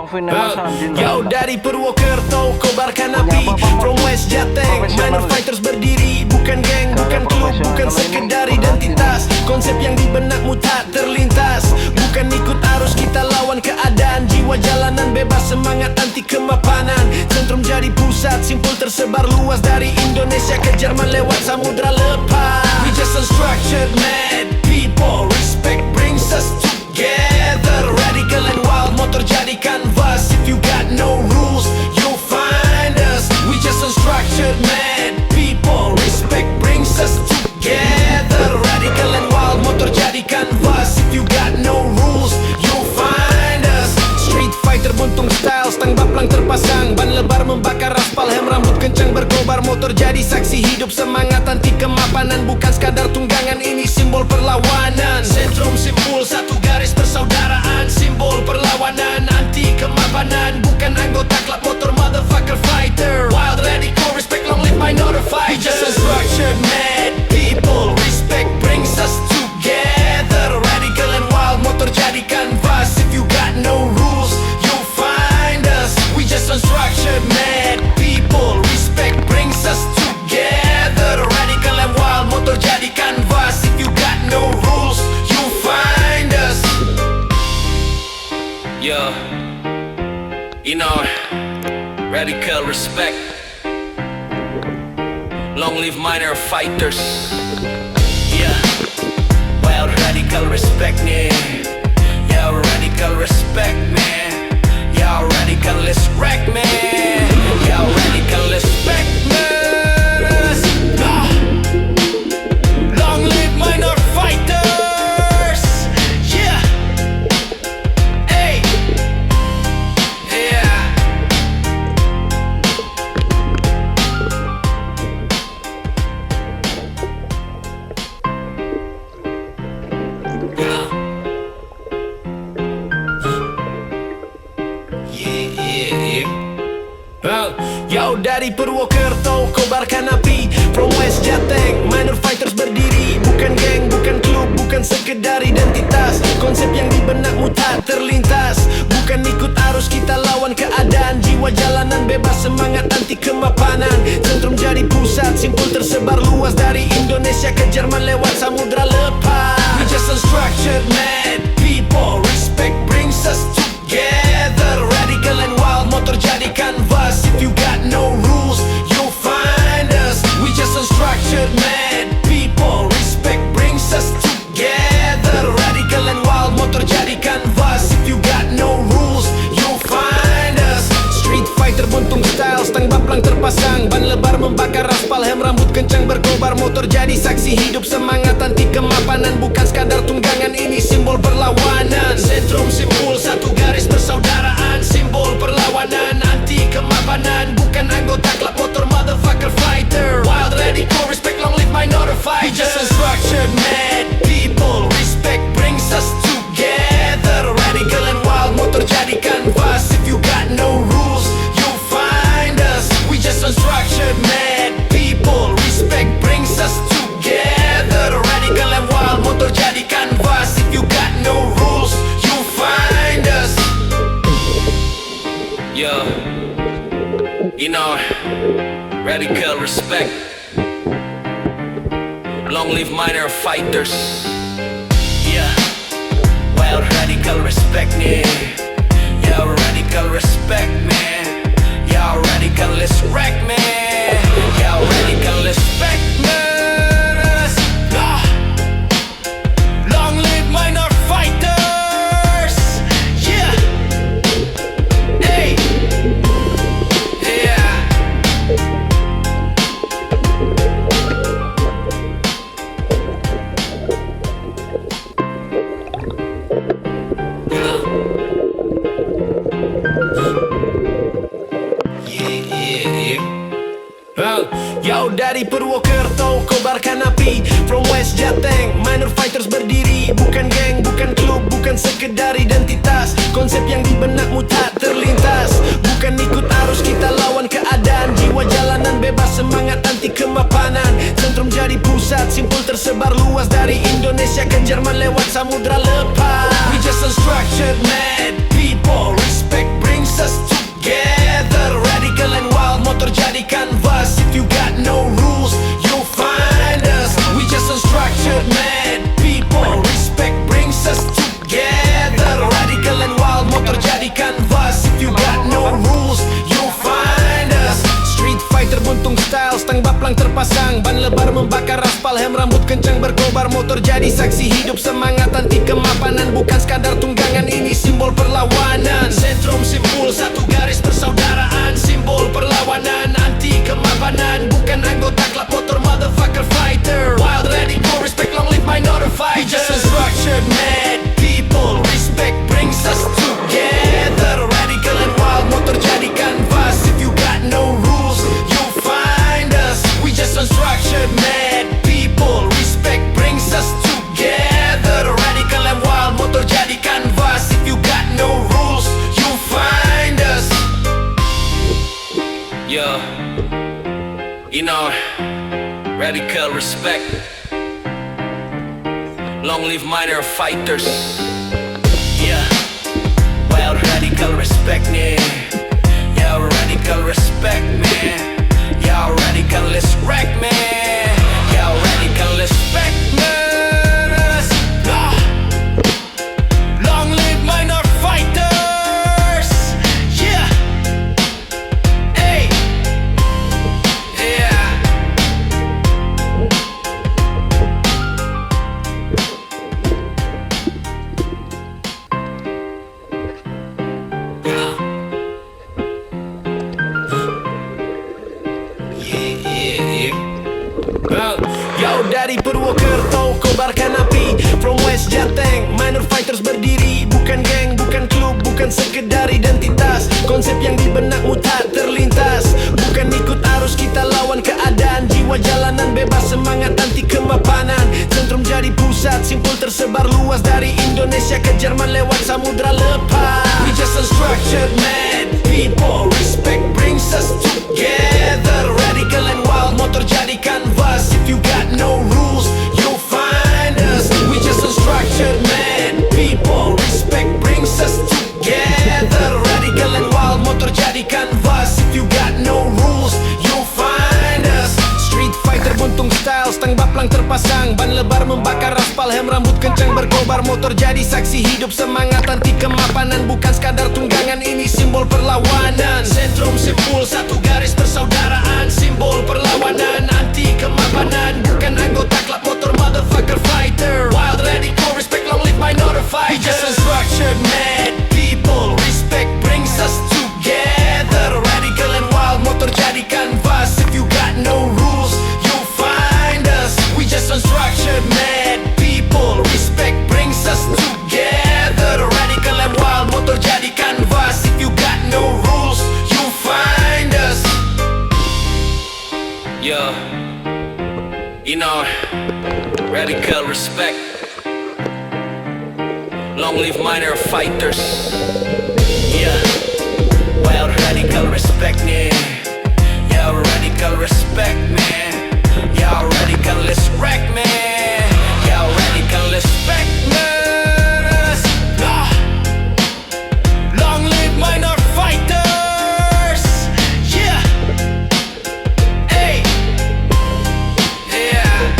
Yo dari Purwokerto kobarkan api. From West Jateng, minor fighters berdiri. Bukan geng, bukan klub, bukan sekedar identitas. Konsep yang di benakmu tak terlintas. Bukan ikut arus, kita lawan keadaan. Jiwa jalanan bebas, semangat anti kemapanan. Sentrum jadi pusat, simpul tersebar luas. Dari Indonesia ke Jerman lewat samudra lepas. We just unstructured mad people. Respect brings us together. Radical and wild, motor jadi canvas. If you got no rules, you'll find us. We just unstructured mad people. Respect brings us together. Radical and wild, motor jadi canvas. If you got no rules, you'll find us. Street fighter buntung style, stang baplang terpasang. Ban lebar membakar aspal, hem rambut kencang berkobar. Motor jadi saksi hidup, semangat anti kemapanan. Bukan sekadar tunggangan, ini simbol perlawanan. Sentrum simpul, satu garis persaudaraan. Simbol perlawanan, anti kemapanan. Bukan anggota klub motor, motherfucker fighter. Wild, radical, respect, long live minor fighter. Just unstructured mad people. Respect brings us together. Radical and wild, motor jadi canvas. If you got no rules, you'll find us. We just unstructured mad people. Respect brings us together. Radical and wild, motor jadi canvas. If you got no rules, you'll find us. Yo, you know, radical respect. Long live minor fighters. Yeah, wild radical respect nih. Yo, radical respect man. Yo, radical let's wreck man. Yo, radical respect man. Long live minor fighters. Yeah. Hey. Yeah. Yo dari Purwokerto kobarkan api. From West Jateng, minor fighters berdiri. Bukan geng, bukan klub, bukan sekedar identitas. Konsep yang di benakmu tak terlintas. Bukan ikut arus, kita lawan keadaan. Jiwa jalanan bebas, semangat anti kemapanan. Sentrum jadi pusat, simpul tersebar luas. Dari Indonesia ke Jerman lewat samudra lepas. We just unstructured mad people. Respect brings us together. Radical and wild, motor jadi canvas. If you got no rules, you'll find us. We just unstructured mad people. Respect brings us together. Radical and wild, motor jadi canvas. If you got no rules, you'll find us. Street fighter buntung style, stang baplang terpasang. Ban lebar membakar aspal, hem rambut kencang berkobar. Motor jadi saksi hidup, semangat anti kemapanan. Bukan sekadar tunggangan, ini simbol perlawanan. Sentrum simpul, satu garis persaudaraan. Simbol perlawanan, anti kemapanan. Bukan anggota klub motor, motherfucker fighter. Wild, radical, respect, long live minor fighter. We just unstructured mad people. Respect brings us together. Radical and wild, motor jadi canvas. If you got no rules, you'll find us. We just unstructured mad people. Respect brings us together. Radical and wild, motor jadi canvas. If you got no rules, you'll find us. Yo, you know, radical respect. Long live minor fighters. Yeah, wild radical respect nih. Yo, radical respect man. Yo, radical let's wreck man. Yo, radical respect man. Long live minor fighters. Yeah. Hey. Yeah. Yo dari Purwokerto kobarkan api. From West Jateng, minor fighters berdiri. Bukan geng, bukan klub, bukan sekedar identitas. Konsep yang di benakmu tak terlintas. Bukan ikut arus, kita lawan keadaan. Jiwa jalanan bebas, semangat anti kemapanan. Sentrum jadi pusat, simpul tersebar luas. Dari Indonesia ke Jerman lewat samudra lepas. We just unstructured mad people. Respect brings canvas. If you got no rules, you'll find us. We just unstructured mad people. Respect brings us together. Radical and wild, motor jadi canvas. If you got no rules, you'll find us. Street fighter buntung style, stang baplang terpasang, ban lebar membakar aspal, hem rambut kencang berkobar, motor jadi saksi hidup, semangat anti kemapanan, bukan sekadar tunggangan, ini simbol perlawanan. Sentrum simpul, satu garis persaudaraan, simbol perlawanan anti kemapanan, bukan anggota klub motor, motherfucker fighter. Wild, radical, respect, long live minor fighters. We just unstructured mad people. Respect brings us together. Radical and wild, motor jadi canvas. If you got no rules, you'll find us. We just unstructured mad people. Respect brings us together. Radical and wild, motor jadi canvas. If you got no rules, you'll find us. Yo, you know, radical respect. Long live minor fighters. Yeah, wild radical respect me. Yeah, radical respect me. Yeah, radical respect me. Yeah, radical respect me. Long live minor fighters. Yeah. Hey. Yeah. Yo, dari Purwokerto kobarkan api. From West Jateng, minor fighters berdiri. Bukan geng, bukan klub, bukan sekedar identitas. Konsep yang di benakmu tak terlintas. Bukan ikut arus, kita lawan keadaan. Jiwa jalanan bebas, semangat anti kemapanan. Sentrum jadi pusat, simpul tersebar luas. Dari Indonesia ke Jerman lewat samudra lepas. We just unstructured mad people. Respect brings us together. Radical and wild, motor jadi canvas. If you got no rules, you'll find us. We just unstructured mad people. Respect brings us together. Radical and wild, motor jadi canvas. If you got no rules, you'll find us. Street fighter buntung style, stang baplang terpasang, ban lebar membakar aspal, hem rambut kencang berkobar, motor jadi saksi hidup, semangat anti kemapanan, bukan sekadar tunggangan, ini simbol perlawanan. Sentrum simpul, satu garis persaudaraan, simbol perlawanan anti kemapanan, bukan anggota klub motor, motherfucker fighter. Wild, radical, respect, long live minor fighters. We just unstructured mad people. Respect brings us together. Radical and wild, motor jadi canvas. If you got no rules, you'll find us. We just unstructured mad people. Respect brings us together. Radical and wild, motor jadi canvas. If you got no rules, you'll find us. Yo, you know, radical respect. Long live minor fighters. Yeah, wild radical respect me. Yeah, radical respect me. Yeah, radical respect me. Yeah, radical respect me. Long live minor fighters. Yeah. Hey. Yeah.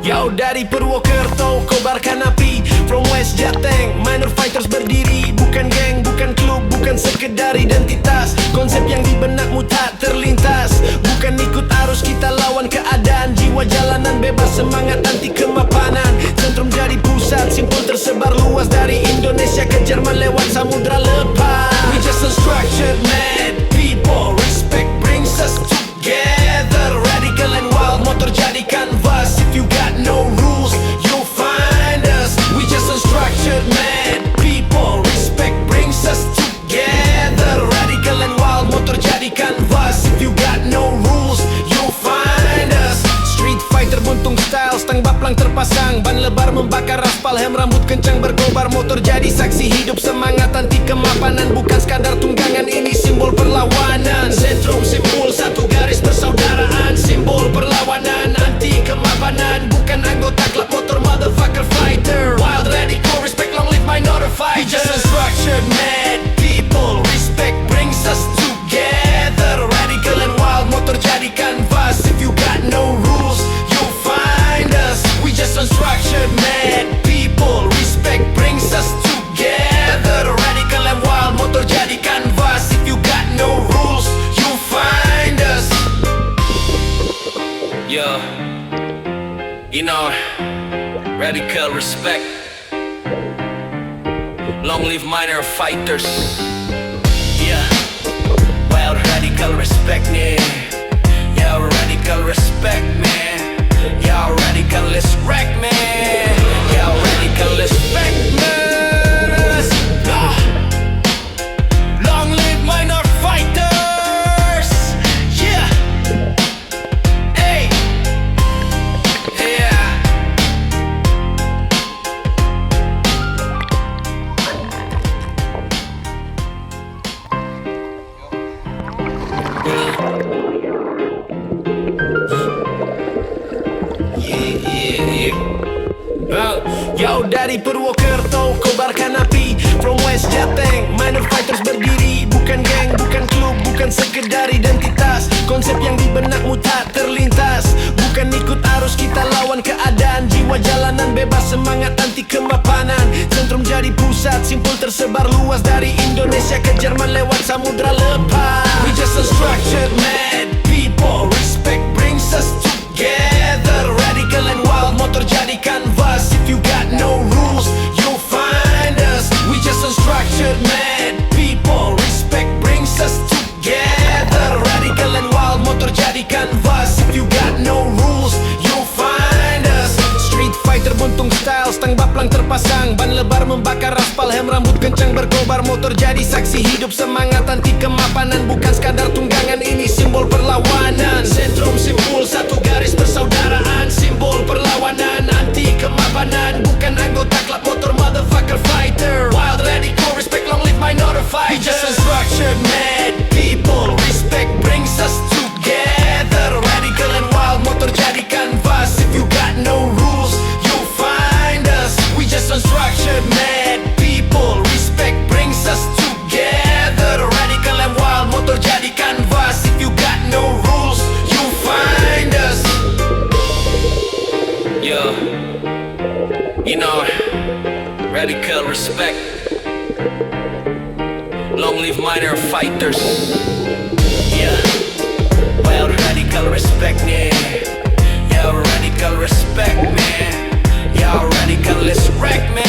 Yo, dari Purwokerto kobarkan api. From West Jateng, minor fighters berdiri. Bukan geng, bukan klub, bukan sekedar identitas. Konsep yang di benakmu tak terlintas. Bukan ikut arus, kita lawan keadaan. Jiwa jalanan bebas, semangat anti kemapanan. Sentrum jadi pusat, simpul tersebar luas. Dari Indonesia ke Jerman lewat samudra lepas. We just unstructured mad people. Respect brings us together. Radical and wild, motor jadi canvas. If you got no rules, you'll find us. We just unstructured mad people. Respect brings us together. Radical and wild, motor jadi canvas. If you got no rules, you'll find us. Street fighter buntung style, stang baplang baplang terpasang, ban lebar membakar aspal, hem rambut kencang berkobar, motor jadi saksi hidup, semangat anti kemapanan, bukan sekadar tunggangan, ini simbol perlawanan. Sentrum simpul satu garis persaudaraan, simbol perlawanan anti kemapanan, bukan anggota klub motor, motherfucker fighter. Wild radical respect, long live minor fighters. Just unstructured mad people, respect brings us together. Radical and wild motor jadi canvas, if you got no rules you'll find us. We just unstructured mad people, respect brings us together. Radical and wild motor jadi canvas, if you got no rules you'll find us. Yo, you know, radical respect, long live minor fighters. Yeah, well, radical respect me. Yeah, radical respect me. Yeah, radical respect me. Yeah, radical respect me. Long live minor fighters. Yeah. Hey. Yeah. Yo, dari Purwokerto kobarkan api, from West Jateng minor fighters berdiri, bukan geng, bukan klub, bukan sekedar identitas. Konsep yang di benakmu tak terlintas, bukan ikut arus, kita lawan keadaan. Jiwa jalanan bebas, semangat anti kemapanan. Sentrum jadi pusat, simpul tersebar luas dari Indonesia ke Jerman lewat samudra lepas. We just unstructured mad people, respect brings us together. Radical and wild motor jadi canvas, if you got no rules you'll find us. We just unstructured mad people, respect brings us together. Radical and wild motor jadi canvas, if you got no rules you'll find us. Street fighter buntung style, stang baplang terpasang, ban lebar membakar aspal, hem rambut kencang berkobar, motor jadi saksi hidup, semangat anti kemapanan, bukan sekadar tunggangan, ini simbol perlawanan. Sentrum simpul satu garis persaudaraan, simbol perlawanan anti kemapanan, bukan anggota klub motor, motherfucker fighter. Wild radical respect, long live minor fighters. We just unstructured mad people, respect brings us together. Radical and wild motor jadi canvas, if you got no rules you'll find us. We just unstructured mad people, respect brings us together. Radical and wild motor jadi canvas, if you got no rules you'll find us. Yo, you know, radical respect, long live minor fighters. Yeah, well, radical respect me. Yeah, radical respect me. Yeah, radical respect me.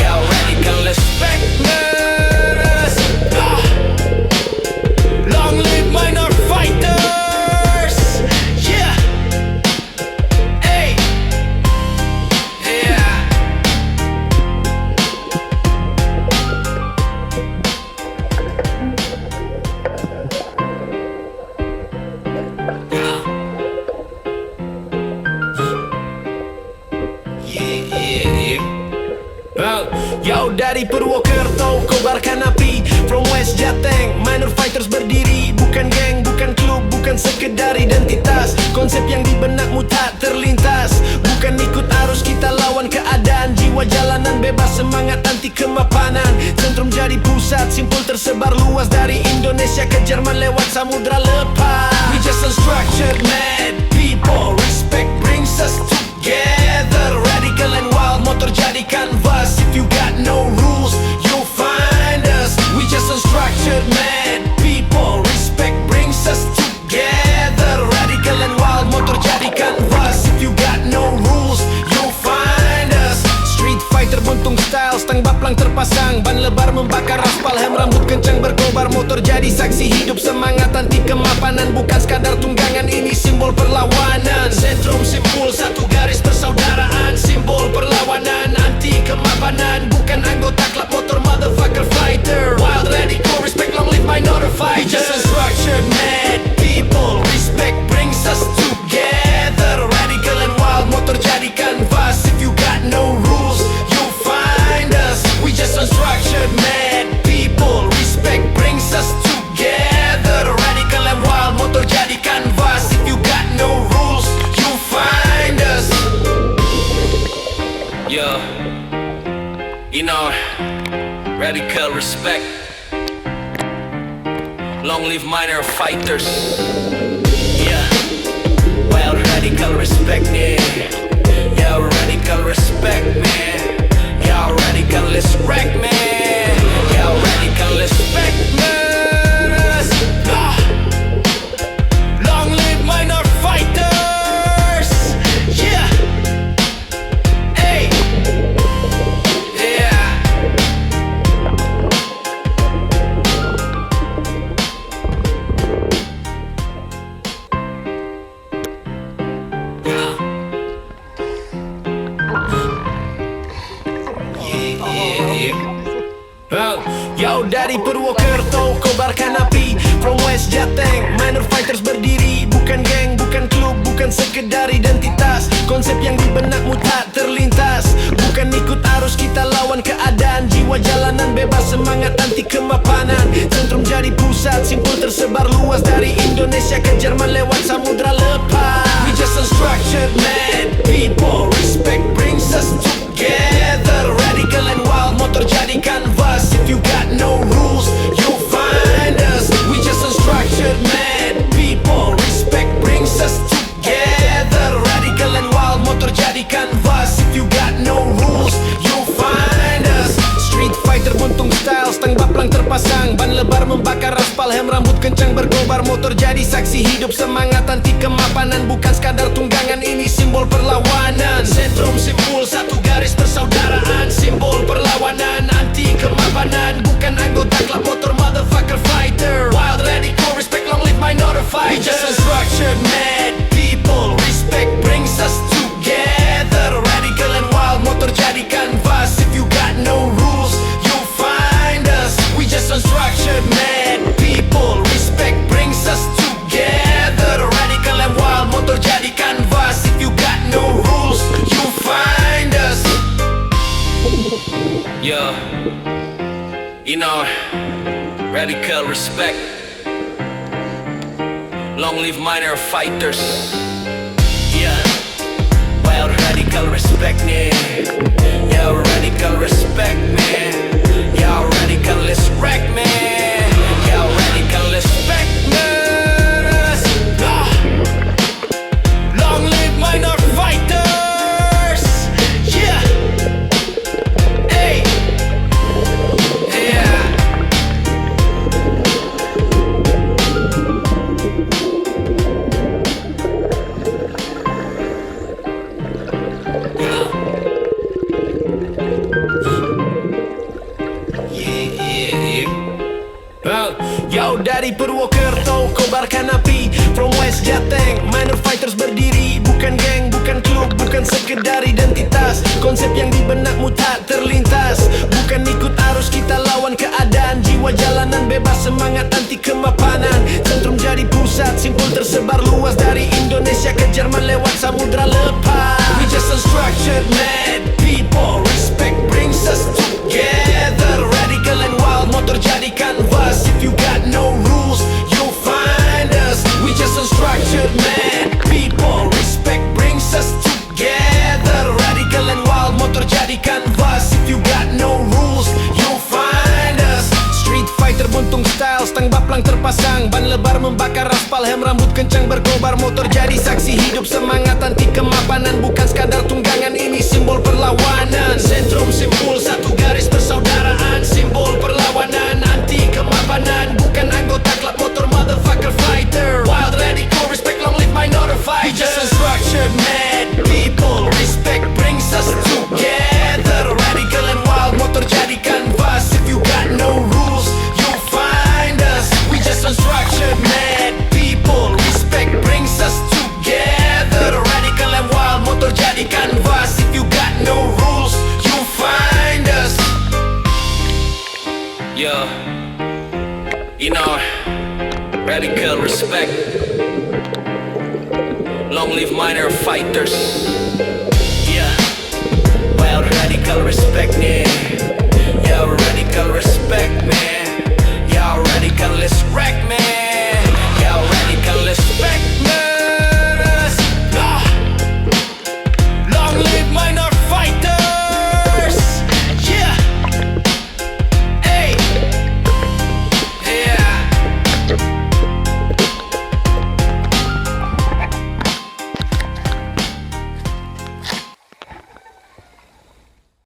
Yeah, radical respect me. Long live minor fighters. Yeah. Hey. Yeah. Yo, dari Purwokerto kobarkan api, from West Jateng minor fighters berdiri, bukan geng, bukan klub, bukan sekedar identitas. Konsep yang di benakmu tak terlintas, bukan ikut arus, kita lawan keadaan. Jiwa jalanan bebas, semangat anti kemapanan. Sentrum jadi pusat, simpul tersebar luas dari Indonesia ke Jerman lewat samudra lepas. We just unstructured mad people, respect brings us together. Radical and wild motor jadi canvas, if you got no rules you'll find us. We just unstructured mad people, respect brings us together. Radical and wild motor jadi canvas, if you got no rules you'll find us. Street fighter buntung style, stang baplang terpasang, ban lebar membakar aspal, hem rambut kencang berkobar, motor jadi saksi hidup, semangat anti kemapanan, bukan sekadar tunggangan, ini simbol perlawanan. Sentrum simpul satu garis persaudaraan, simbol perlawanan anti kemapanan, bukan anggota klub motor, motherfucker fighter. Wild radical respect, long live minor fighters. Just unstructured mad people, respect brings us together. Radical and wild motor jadi radical respect. Long live minor fighters. Yeah, well, radical respect, yeah. Yeah, radical respect, man. Yeah, radical respect, man. Yeah, radical respect, man. Ah. Long live minor fighters. Yeah. Hey. Yeah. Yo, dari Purwokerto kobarkan api. From West Jateng, minor fighters berdiri. Bukan geng, bukan klub, bukan sekedar identitas. Konsep yang di benakmu tak terlintas. Bukan ikut arus, kita lawan keadaan. Jiwa jalanan bebas, semangat anti kemapanan. Sentrum jadi pusat, simpul tersebar luas. Dari Indonesia ke Jerman lewat samudra lepas. We just unstructured man, people respect brings us together. Radical and wild, motor jadi canvas. If you got no rules, you'll find us. We just unstructured man, people respect brings us together. Radical and wild, motor jadi canvas. If you got no rules, you'll find us. Street fighter buntung style, stang baplang terpasang. Ban lebar membakar aspal, hem rambut kencang berkobar. Motor jadi saksi hidup, semangat anti kemapanan. Bukan sekadar tunggangan, ini simbol perlawanan. Sentrum simpul, satu garis persaudaraan. Simbol perlawanan, anti kemapanan. Bukan anggota klub motor, motherfucker fighter. Wild, radical, respect, long live minor fighters. Just unstructured mad people, respect brings us together. Radical and wild, motor jadi canvas. If you got no rules, you'll find us. We just unstructured mad people, respect brings us together. Radical and wild, motor jadi canvas. If you got no rules, you'll find us. Yeah, you know, radical respect. Long live minor fighters. Yeah, well, radical respect, man. Yeah, radical respect, man. Yeah, radical respect, man. Yeah, radical respect, man. Ah. Long live minor fighters. Yeah. Hey. Yeah. Yo, dari Purwokerto kobarkan api. From West Jateng, minor fighters berdiri. Bukan geng, bukan klub, bukan sekedar identitas. Konsep yang di benakmu tak terlintas. Bukan ikut arus, kita lawan keadaan. Jiwa jalanan bebas, semangat anti kemapanan. Sentrum jadi pusat, simpul tersebar luas. Dari Indonesia ke Jerman lewat samudra lepas. We just unstructured mad people, respect brings us together. Radical and wild, motor jadi canvas. If you got no rules, you'll find us. We just unstructured mad people, respect brings us together. Radical and wild, motor jadi canvas. If you got no rules, you'll find us. Street fighter buntung style, stang baplang terpasang. Ban lebar membakar aspal, hem rambut kencang berkobar. Motor jadi saksi hidup, semangat anti kemapanan. Bukan sekadar tunggangan, ini simbol perlawanan. Sentrum simpul, satu garis persaudaraan. Simbol perlawanan, anti kemapanan. Bukan anggota klub motor, motherfucker fighter. Wild, radical, respect, long live minor fighters. We just unstructured mad people, respect brings us together. Radical and wild, motor jadi canvas. If you got no rules, you'll find us. We just unstructured mad people, respect brings us together. Radical and wild, motor jadi canvas. If you got no rules, you'll find us. Yeah, you know, radical respect. Long live minor fighters. Yeah, well, radical respect, yeah. Yeah, radical respect.